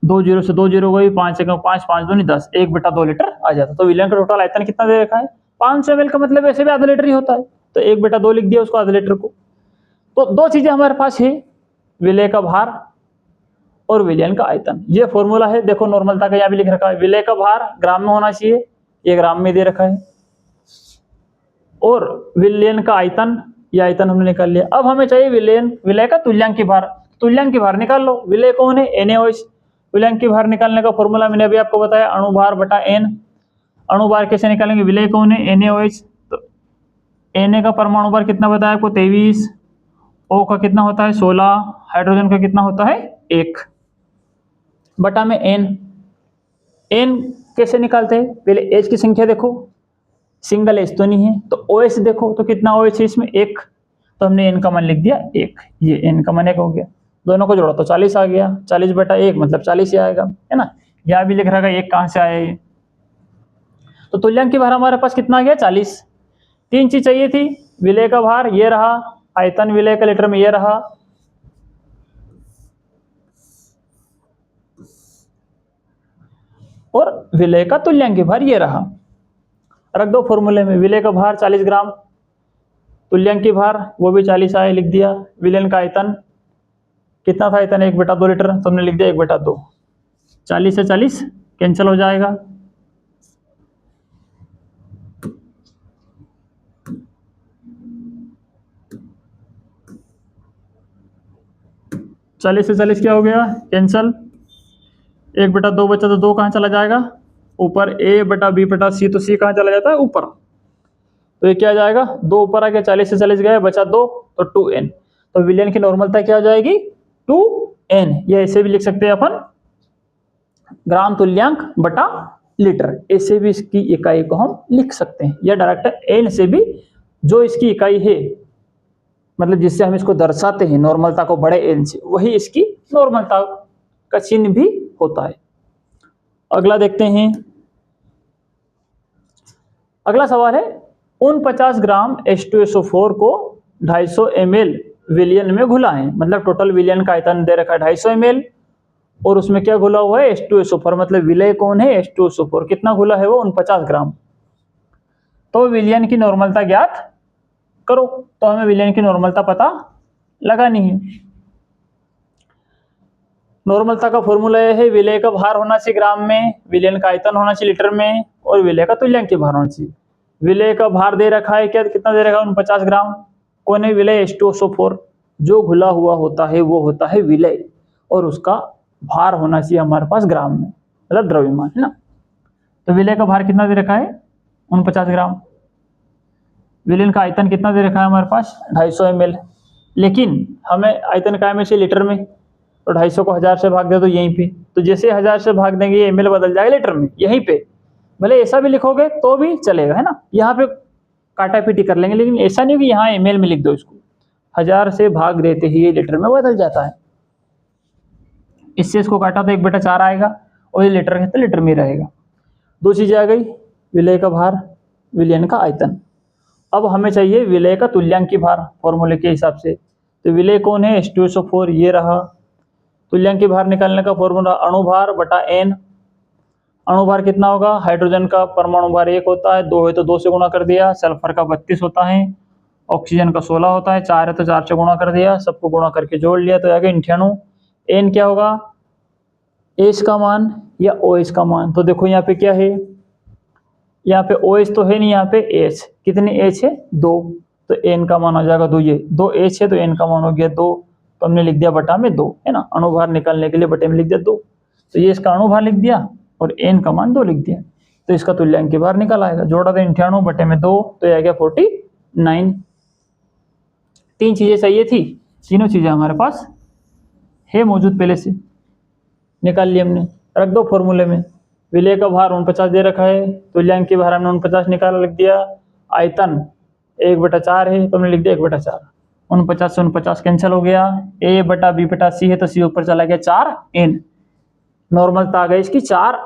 2 जीरो से 2 जीरो गई, 5 से 5, 5 दूनी 10, 1/2 लीटर आ जाता। तो विलयन का टोटल आयतन कितना दे रखा है? 500 ml का मतलब ऐसे भी आधा लीटर ही होता है, तो 1/2 लिख दिया उसको, आधा लीटर को। तो दो चीजें हमारे पास है, विलय का भार और विलयन का आयतन। ये फॉर्मूला है, देखो नॉर्मलता का यहाँ भी लिख रखा है। विलय का भार ग्राम में होना चाहिए, ये ग्राम में दे रखा है, और विलयन का आयतन, ये आयतन हमने निकाल लिया। अब हमें चाहिए विलय का तुल्यांकी भार। तुल्यांकी भार निकाल लो। विलय कौन है? NaOH। तुल्यांकी भार निकालने का फॉर्मूला मैंने अभी आपको बताया, अणुभार बटा n। अणुभार कैसे निकालेंगे? विलय कौन है? NaOH। तो Na का परमाणु भार कितना बताया आपको? 23। O का कितना होता है? 16। हाइड्रोजन का कितना होता है? 1 बटा में n। n कैसे निकालते हैं? पहले H की संख्या देखो, सिंगल H तो नहीं है, तो OH देखो तो कितना OH है इसमें? 1। तो हमने n का मान लिख दिया 1, ये n का मान 1 हो गया। दोनों को जोड़ा तो 40 आ गया, 40/1 मतलब 40 ही आएगा, है ना। यहाँ भी लिख रहा है 1 कहाँ से आया ये। तो तुल्यांकी भार हमारे पास कितना आ गया? 40। 3 चीज चाहिए थी, विलय का भार ये रहा, आयतन विलय का लीटर में ये रहा, और विलय का तुल्यांकी भार ये रहा। रख दो फॉर्मूले में। विलय का भार 40 ग्राम, तुल्यांकी भार वो भी 40 आया, लिख दिया। विलयन का आयतन कितना था? आयतन 1/2 लीटर, तो हमने लिख दिया 1/2। 40 से 40 कैंसिल हो जाएगा, चालीस से 40 क्या हो गया? कैंसल। 1/2 बचा तो 2 कहाँ चला जाएगा? ऊपर। A/B/C, तो C कहाँ चला जाता है? ऊपर। तो ये क्या आ जाएगा? 2 ऊपर आ गया, 40 से 40 गया, बचा 2, तो 2n। तो विलयन की नॉर्मलता क्या हो जाएगी? 2n। ये ऐसे भी लिख सकते हैं अपन, ग्राम तुल्यांक बटा लीटर, ऐसे भी इसकी इकाई को हम लिख सकते हैं, या डायरेक्ट n से भी, जो इसकी इकाई है, मतलब जिससे हम इसको दर्शाते हैं नॉर्मलता को बड़े n से, वही इसकी नॉर्मलता का चिन्ह भी होता है। अगला देखते हैं। अगला सवाल है, 49 ग्राम H2SO4 को 250 ml विलयन में घुलाएं। मतलब टोटल विलयन का आयतन दे रखा है 250 ml, और उसमें क्या घुला हुआ है? H2SO4। मतलब विलय कौन है? H2SO4। कितना घुला है वो? 49 ग्राम। तो विलयन की नॉर्मलता ज्ञात करो। तो हमें विलयन की नॉर्मलता पता लगानी है। नॉर्मलता का फॉर्मूला यह है, विलय का भार होना चाहिए ग्राम में, विलयन का आयतन होना चाहिए लीटर में, और विलय का तुल्यांकी भार होना चाहिए। विलय का भार दे रखा है क्या? कितना दे रखा है? 49 ग्राम। कौन है? विलय H2SO4। जो घुला हुआ होता है वो होता है विलय, और उसका भार होना चाहिए हमारे पास ग्राम में, मतलब द्रव्यमान, है ना। तो विलय का भार कितना दे रखा है? 49 ग्राम। विलयन का आयतन कितना दे रखा है हमारे पास? 250 ml। लेकिन हमें आयतन काय में से? लीटर में। तो 250 को 1000 से भाग दे तो यहीं पे, तो जैसे 1000 से भाग देंगे ये ml बदल जाएगा लीटर में, यहीं पे। भले ऐसा भी लिखोगे तो भी चलेगा, है ना। यहाँ पे काटा पीटी कर लेंगे, लेकिन ऐसा नहीं कि यहाँ ml में लिख दो इसको। 1000 से भाग देते ही ये लीटर में बदल जाता है। इससे इसको काटा तो 1/4 आएगा, और ये लीटर है तो लीटर में रहेगा। दो चीजें आ गई, विलय का भार, विलयन का आयतन। अब हमें चाहिए विलय का तुल्यांकी भार फॉर्मूले के हिसाब से। तो विलय कौन है? H2SO4, ये रहा। तुल्यांकी भार निकालने का फॉर्मूला अणुभार बटा n। अणुभार कितना होगा? हाइड्रोजन का परमाणु भार 1 होता है, 2 है तो 2 से गुणा कर दिया, सल्फर का 32 होता है, ऑक्सीजन का 16 होता है, 4 है तो 4 से गुणा कर दिया, सबको गुणा करके जोड़ लिया तो आ गया 98। n क्या होगा? H का मान या OH का मान? तो देखो यहाँ पे क्या है, यहाँ पे OH तो है नहीं, यहाँ पे H। कितने H है? 2। तो n का मान हो जाएगा 2। ये 2 H है तो n का मान हो गया 2। तो हमने लिख दिया बटा में 2, है ना। अणुभार निकालने के लिए बटे में लिख दिया 2। तो ये इसका अणुभार लिख दिया और n का मान 2 लिख दिया, तो इसका तुल्यांकी भार निकल आएगा। जोड़ा तो 98 बटे में 2, तो ये आ गया 49। 3 चीजें चाहिए थी, तीनों चीजें हमारे पास है मौजूद, पहले से निकाल ली हमने। रख दो फॉर्मूले में। विलय का भार 49 दे रखा है, तुल्यांकी भार हमने 49 निकाला, लिख दिया। आयतन 1/4 है तो हमने लिख दिया 1/4। 49 से 49 कैंसिल हो गया, A/B/C है तो C ऊपर चला गया 4N। नॉर्मलता आ गई इसकी 4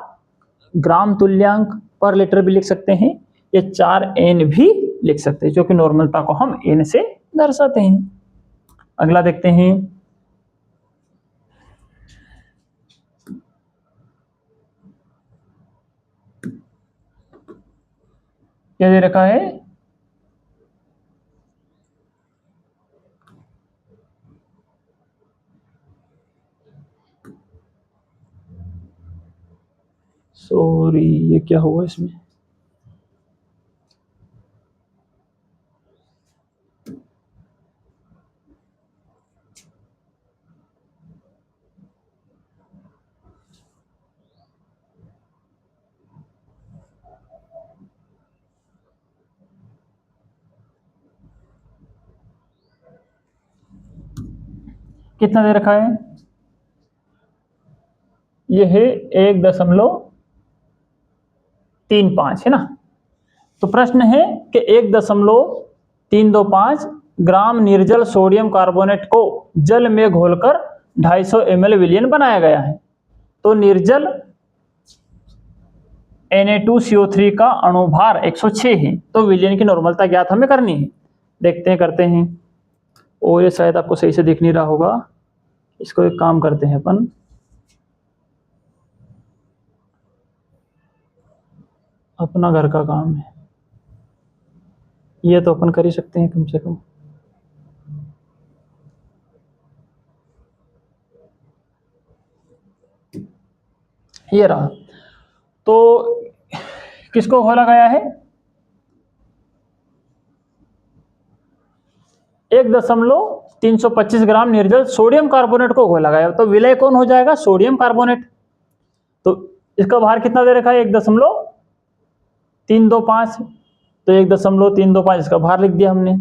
ग्राम तुल्यांक पर लीटर भी लिख सकते हैं, ये 4N भी लिख सकते हैं, जो कि नॉर्मलता को हम N से दर्शाते हैं। अगला देखते हैं, क्या दे रखा है, सॉरी ये क्या हुआ इसमें, कितना दे रखा है, ये है 1.35 है ना। तो प्रश्न है कि 1.325 ग्राम निर्जल सोडियम कार्बोनेट को जल में घोलकर 250 ml विलयन बनाया गया है। तो निर्जल Na2CO3 का अणुभार 106 है, तो विलयन की नॉर्मलता ज्ञात हमें करनी है। देखते हैं, करते हैं। और ये शायद आपको सही से दिख नहीं रहा होगा, इसको एक काम करते हैं अपन, अपना घर का काम है ये तो अपन कर ही सकते हैं कम से कम। ये रहा, तो किसको घोला गया है, 1.325 ग्राम निर्जल सोडियम कार्बोनेट को घोला गया, तो विलय कौन हो जाएगा, सोडियम कार्बोनेट। तो इसका भार कितना दे रखा है, 1.325, तो 1.325 इसका भार लिख दिया हमने।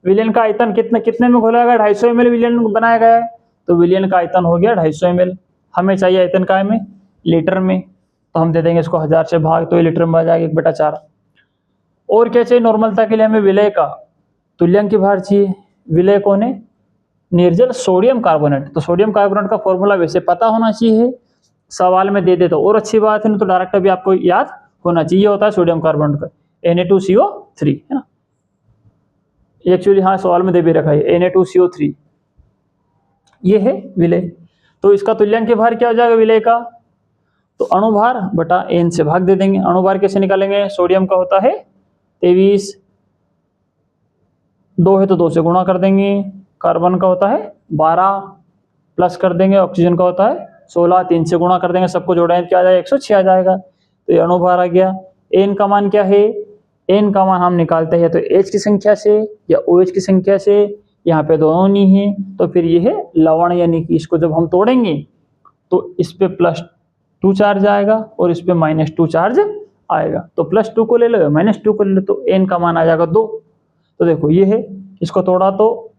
विलयन का आयतन कितने में घोला गया, 250 ml विलयन बनाया गया है, तो विलयन का आयतन हो गया 250 ml। हमें चाहिए आयतन काय में, लीटर में, तो हम दे देंगे इसको 1000 से भाग, तो ये लीटर में आ जाएगा 1/4। और क्या चाहिए, नॉर्मलता के लिए हमें विलय का तुल्यांक की भार चाहिए। विलय कौन है, निर्जल सोडियम कार्बोनेट, तो सोडियम कार्बोनेट का फॉर्मूला वैसे पता होना चाहिए, सवाल में दे दे तो और अच्छी बात है, ना तो डायरेक्ट अभी आपको याद होना चाहिए। होता है सोडियम कार्बोनेट का Na2CO3 है ना, एक्चुअली हाँ सवाल में दे भी रखा है Na2CO3, ये है विलय। तो इसका तुल्यांक भार क्या हो जाएगा विलय का, तो अणुभार बटा N से भाग दे देंगे। अणुभार कैसे निकालेंगे, सोडियम का होता है 23, 2 है तो 2 से गुणा कर देंगे, कार्बन का होता है 12 प्लस कर देंगे, ऑक्सीजन का होता है 16, 3 से गुणा कर देंगे, सबको जोड़ेंगे क्या आ जाएगा, 106 आ जाएगा। तो ये अणुभार आ गया। N का मान क्या है, N का मान हम निकालते हैं तो H की संख्या से या OH की संख्या से, यहाँ पे दोनों नहीं है, तो फिर ये है लवण, यानी कि इसको जब हम तोड़ेंगे तो इस पे +2 चार्ज आएगा और इस पे -2 चार्ज आएगा, तो +2 को ले लो -2 को ले लो, तो N का मान आ जाएगा 2। तो देखो ये है, इसको तोड़ा तो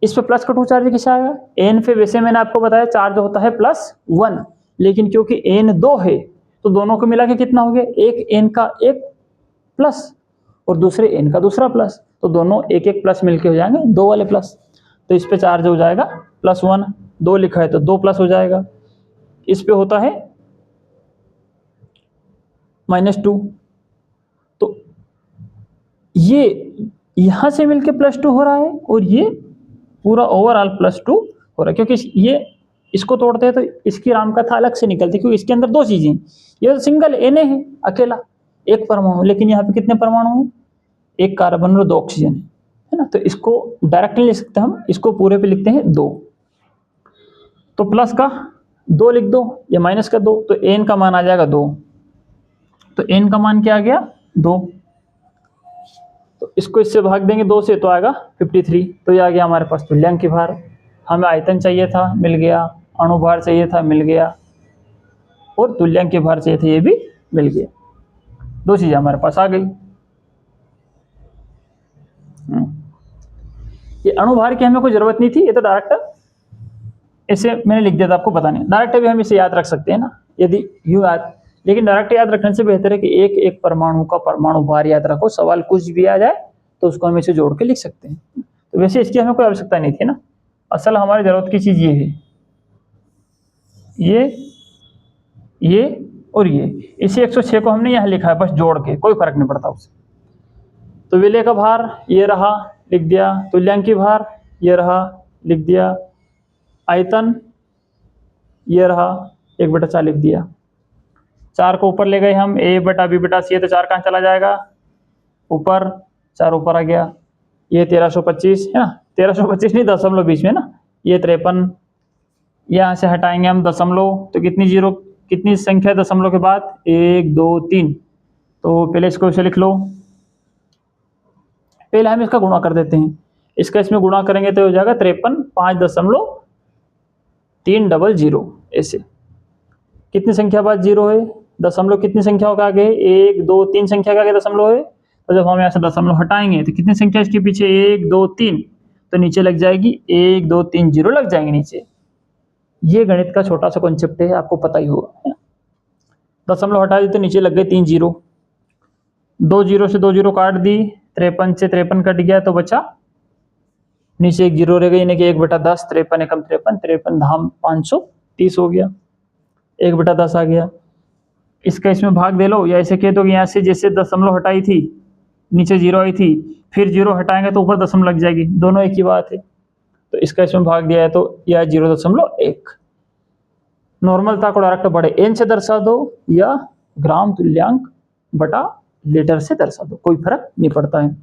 इस पे प्लस का 2 चार्ज कैसे आएगा, N पे वैसे मैंने आपको बताया चार्ज होता है +1, लेकिन क्योंकि N 2 है तो दोनों को मिला के कितना हो गया, एक N का एक प्लस और दूसरे N का दूसरा प्लस, तो दोनों एक एक प्लस मिलके हो जाएंगे 2 वाले प्लस। तो इस पे चार्ज हो जाएगा +1, 2 लिखा है तो 2 प्लस हो जाएगा, इस पे होता है -2, तो ये यहां से मिलके +2 हो रहा है और ये पूरा ओवरऑल +2 हो रहा है, क्योंकि ये इसको तोड़ते हैं तो इसकी राम कथा अलग से निकलती है, क्योंकि इसके अंदर 2 चीजें, ये तो सिंगल Na है अकेला एक परमाणु, लेकिन यहाँ पे कितने परमाणु हैं, एक कार्बन और 2 ऑक्सीजन है ना। तो इसको डायरेक्ट नहीं लिख सकते हम, इसको पूरे पे लिखते हैं 2, तो प्लस का 2 लिख दो या माइनस का 2, तो N का मान आ जाएगा 2, तो N का मान क्या आ गया 2, तो इसको इससे भाग देंगे 2 से तो आएगा 53, तो ये आ गया हमारे पास तुल्यांक की भार। हमें आयतन चाहिए था, मिल गया, अणुभार चाहिए था, मिल गया, और तुल्यांक की भार चाहिए था, ये भी मिल गया, 2 चीजें हमारे पास आ गई। ये अणुभार की हमें कोई जरूरत नहीं थी, ये तो डायरेक्ट इसे मैंने लिख दिया था आपको बताने, डायरेक्ट भी हम इसे याद रख सकते हैं ना यदि यूं याद, लेकिन डायरेक्ट याद रखने से बेहतर है कि एक एक परमाणु का परमाणु भार याद रखो, सवाल कुछ भी आ जाए तो उसको हम इसे जोड़ के लिख सकते हैं। तो वैसे इसकी हमें कोई आवश्यकता नहीं थी ना, असल हमारी ज़रूरत की चीज़ ये है, ये और ये। इसी 106 को हमने यहाँ लिखा है बस जोड़ के, कोई फर्क नहीं पड़ता उससे। तो विलेय का भार ये रहा, लिख दिया। तुल्यांकी भार ये रहा, लिख दिया। आयतन ये रहा, 1/4 लिख दिया। 4 को ऊपर ले गए हम, a/b/c है तो 4 कहाँ चला जाएगा, ऊपर, 4 ऊपर आ गया। ये 1325 है ना, 1325 नहीं, दशमलव बीच में ना, ये 53। यहाँ से हटाएंगे हम दशमलव, तो कितनी जीरो, कितनी संख्या है दशमलव के बाद, 1 2 3। तो पहले इसको इसे लिख लो, पहले हम इसका गुणा कर देते हैं। इसका इसमें गुणा करेंगे तो हो जाएगा 53 5.300। ऐसे कितनी संख्या बाद जीरो है, दशमलव कितनी संख्याओं के आगे, 1 2 3 संख्या के आगे दशमलव है। तो जब हम यहाँ से दशमलव हटाएंगे तो कितनी संख्या इसके पीछे, 1 2 3, तो नीचे लग जाएगी 1 2 3 जीरो लग जाएंगे नीचे। ये गणित का छोटा सा कॉन्सेप्ट है, आपको पता ही होगा। दशमलव हटा दी तो नीचे लग गए 3 जीरो, 2 जीरो से 2 जीरो काट दी, 53 से 53 कट गया तो बचा नीचे 1 जीरो रह गई, यानी कि 1/10, 53 एकम 53, 53 धाम 530 हो गया, 1/10 आ गया। इसका इसमें भाग दे लो, या ऐसे कह दो कि यहाँ से जैसे दशमलव हटाई थी नीचे जीरो आई थी, फिर जीरो हटाएंगे तो ऊपर दशमलव लग जाएगी, दोनों एक ही बात है। तो इसका इसमें भाग दिया है तो यह 0.1। नॉर्मलता को डायरेक्ट बड़े n से दर्शा दो या ग्राम तुल्यांक बटा लीटर से दर्शा दो, कोई फर्क नहीं पड़ता है।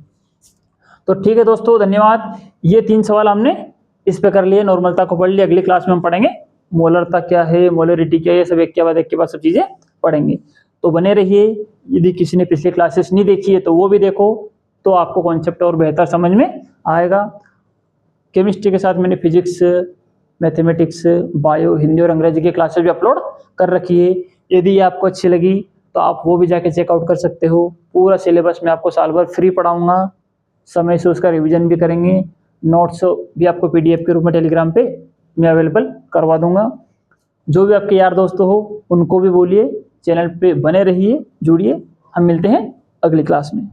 तो ठीक है दोस्तों, धन्यवाद। ये 3 सवाल हमने इस पे कर लिए, नॉर्मलता को पढ़ लिया। अगली क्लास में हम पढ़ेंगे मोलरता क्या है, मोलरिटी क्या है, ये सब एक के बाद सब चीजें पढ़ेंगे। तो बने रहिए। यदि किसी ने पिछली क्लासेस नहीं देखी है तो वो भी देखो, तो आपको कॉन्सेप्ट और बेहतर समझ में आएगा। केमिस्ट्री के साथ मैंने फिजिक्स, मैथमेटिक्स, बायो, हिंदी और अंग्रेजी की क्लासेस भी अपलोड कर रखी है। यदि ये आपको अच्छी लगी तो आप वो भी जाके चेकआउट कर सकते हो। पूरा सिलेबस मैं आपको साल भर फ्री पढ़ाऊंगा, समय से उसका रिवीजन भी करेंगे। नोट्स भी आपको PDF के रूप में टेलीग्राम पे मैं अवेलेबल करवा दूंगा। जो भी आपके यार दोस्त हो उनको भी बोलिए, चैनल पे बने रहिए, जुड़िए। हम मिलते हैं अगली क्लास में।